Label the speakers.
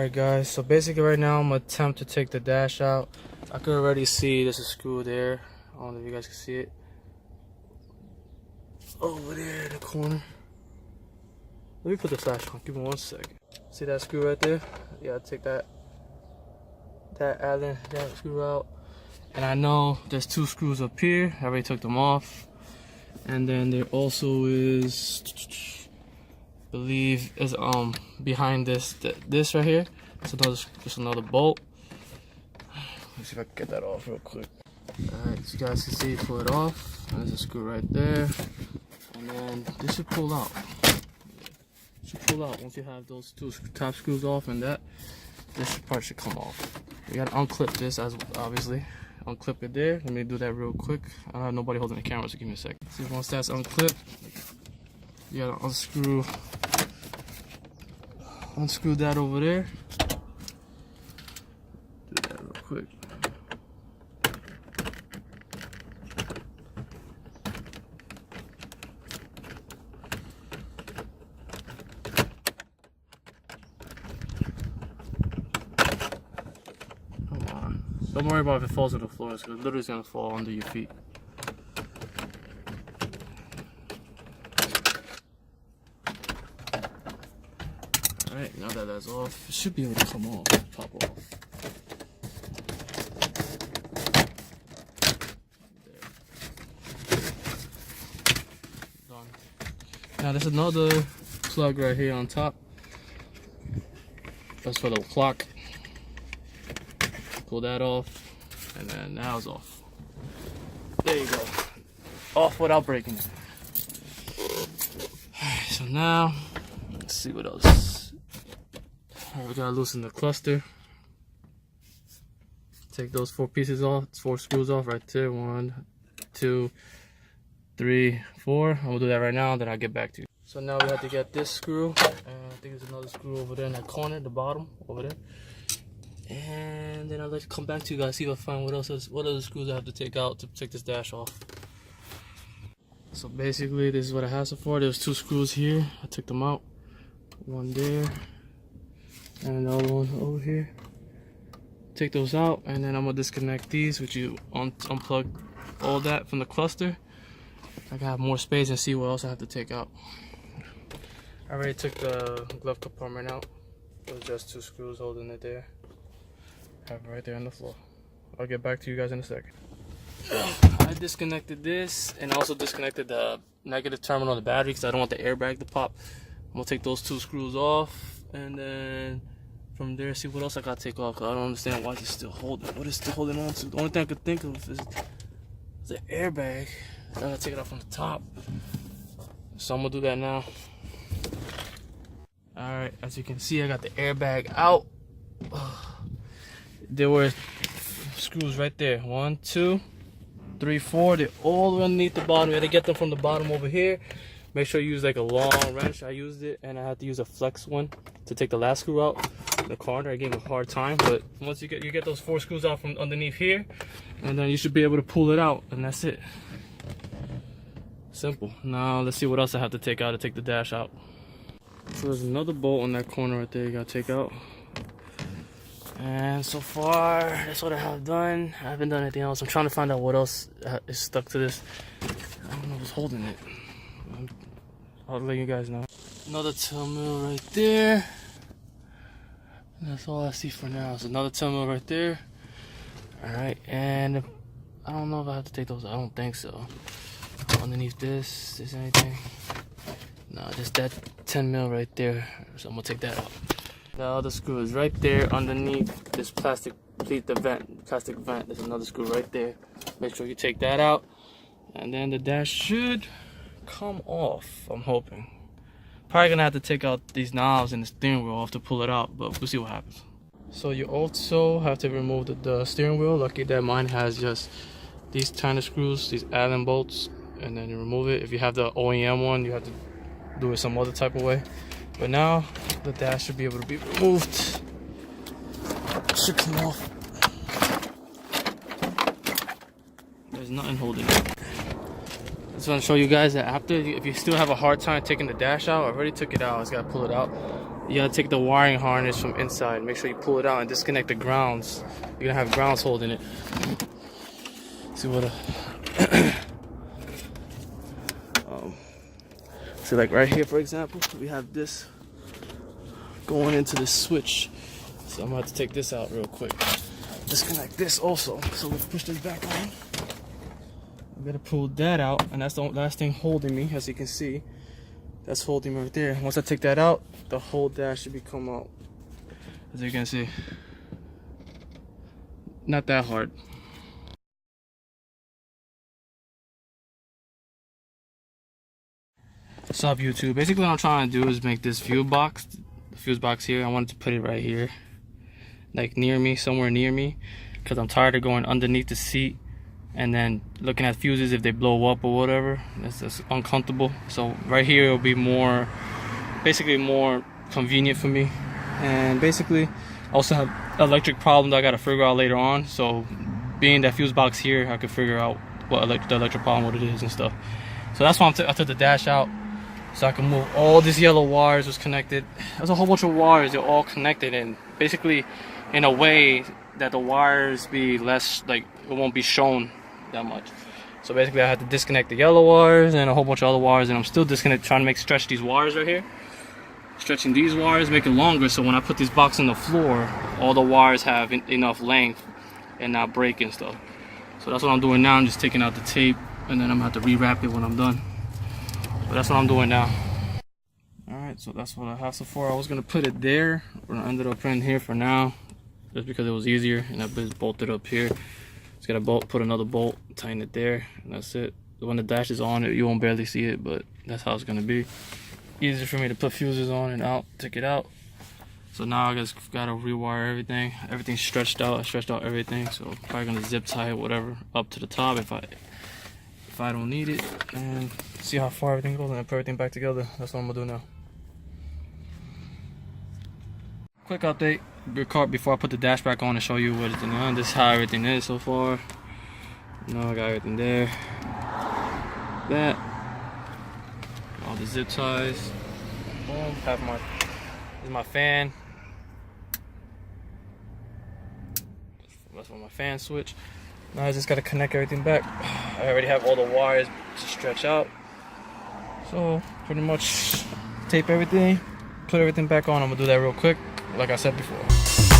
Speaker 1: Alright guys, so basically right now I'm gonna attempt to take the dash out. I can already see there's a screw there. I don't know if you guys can see it. Over there in the corner. Let me put the flash on, give me 1 second. See that screw right there? Yeah, take that screw out. And I know there's 2 screws up here. I already took them off. And then there also is, I believe, is behind this right here. It's another bolt. Let's see if I can get that off real quick. Alright, so you guys can see, pull it off. There's a screw right there. And then this should pull out. It should pull out once you have those 2 top screws off, and this part should come off. You gotta unclip this, as obviously. Unclip it there. Let me do that real quick. I don't have nobody holding the camera, so give me a second. See, once that's unclipped, you gotta unscrew that over there. Do that real quick. Don't worry about if it falls to the floor, because literally it's gonna fall under your feet. Alright, now that that's off, it should be able to come off, pop off. There. Done. Now there's another plug right here on top. That's for the clock. Pull that off, and then now it's off. There you go. Off without breaking it. Alright, so now, let's see what else. Alright, we gotta loosen the cluster. Take those 4 pieces off, 4 screws off right there. 1, 2, 3, 4. I'm gonna do that right now, then I'll get back to you. So now we have to get this screw, and I think there's another screw over there in that corner, the bottom, over there. And then I'll let you come back to you guys, see if I find what other screws I have to take out to take this dash off. So basically, this is what I have so far. There's 2 screws here. I took them out. 1 there, and another one over here. Take those out, and then I'm gonna disconnect these, which you unplug all that from the cluster. I can have more space and see what else I have to take out. I already took the glove compartment out. It was just 2 screws holding it there. Have it right there on the floor. I'll get back to you guys in a second. I disconnected this and also disconnected the negative terminal of the battery because I don't want the airbag to pop. I'm gonna take those 2 screws off, and then from there see what else I gotta take off, because I don't understand why it's still holding. What is still holding on to? The only thing I could think of is the airbag. I gotta take it off from the top. So I'm gonna do that now. Alright, as you can see, I got the airbag out. There were screws right there. 1, 2, 3, 4. They're all underneath the bottom. You had to get them from the bottom over here. Make sure you use like a long wrench. I used it, and I had to use a flex one to take the last screw out. The corner, I gave him a hard time, but once you get those 4 screws out from underneath here, and then you should be able to pull it out, and that's it. Simple. Now let's see what else I have to take out to take the dash out. So there's another bolt on that corner right there you gotta take out. And so far, that's what I have done. I haven't done anything else. I'm trying to find out what else is stuck to this. I don't know what's holding it. I'll let you guys know. Another 10mm right there. And that's all I see for now. So another 10mm right there. Alright, and I don't know if I have to take those. I don't think so. Underneath this, is anything? No, just that 10mm right there. So I'm gonna take that out. The other screw is right there underneath this plastic vent. There's another screw right there. Make sure you take that out, and then the dash should come off. I'm hoping. Probably gonna have to take out these knobs and the steering wheel off to pull it out, but we'll see what happens. So you also have to remove the steering wheel. Lucky that mine has just these tiny screws, these Allen bolts, and then you remove it. If you have the OEM one, you have to do it some other type of way. But now the dash should be able to be removed. It should come off. There's nothing holding it. I just want to show you guys that after, if you still have a hard time taking the dash out, I already took it out. I just gotta pull it out. you gotta take the wiring harness from inside. Make sure you pull it out and disconnect the grounds. You're gonna have grounds holding it. See what see, like right here, for example, we have this going into the switch. So I'm gonna have to take this out real quick. Disconnect this also. So let's push this back on. I'm gonna pull that out, and that's the last thing holding me, as you can see. That's holding me right there. Once I take that out, the whole dash should be come out. As you can see. Not that hard. What's up, YouTube? Basically what I'm trying to do is make this fuse box. The fuse box here, I wanted to put it right here. Like near me, somewhere near me. Because I'm tired of going underneath the seat and then looking at fuses if they blow up or whatever. That's just uncomfortable. So right here it'll be more, basically more convenient for me. And basically I also have electric problem that I gotta figure out later on. So being that fuse box here, I could figure out what the electric problem, what it is and stuff. So that's why I took the dash out, so I can move all these yellow wires was connected. There's a whole bunch of wires, they're all connected, and basically in a way that the wires be less, like it won't be shown that much. So basically I had to disconnect the yellow wires and a whole bunch of other wires, and I'm still trying to stretch these wires right here. Stretching these wires, make it longer, so when I put this box on the floor, all the wires have enough length and not break and stuff. So that's what I'm doing now. I'm just taking out the tape, and then I'm gonna have to rewrap it when I'm done. But that's what I'm doing now. Alright, so that's what I have so far. I was gonna put it there, but I ended up putting it here for now, just because it was easier, and I just bolted up here. Just gotta put another bolt, tighten it there, and that's it. When the dash is on, you won't barely see it, but that's how it's gonna be. Easier for me to put fuses on and out, take it out. So now I just gotta rewire everything. Everything's stretched out. I stretched out everything, so I'm probably gonna zip tie it, whatever, up to the top if I don't need it, and see how far everything goes, and I put everything back together. That's what I'm gonna do now. Quick update before I put the dash back on and show you what it's doing. This is how everything is so far. Now I got everything there. That. All the zip ties. Boom. Have this is my fan. That's my fan switch. Now I just gotta connect everything back. I already have all the wires to stretch out. So pretty much tape everything, put everything back on. I'm gonna do that real quick, like I said before.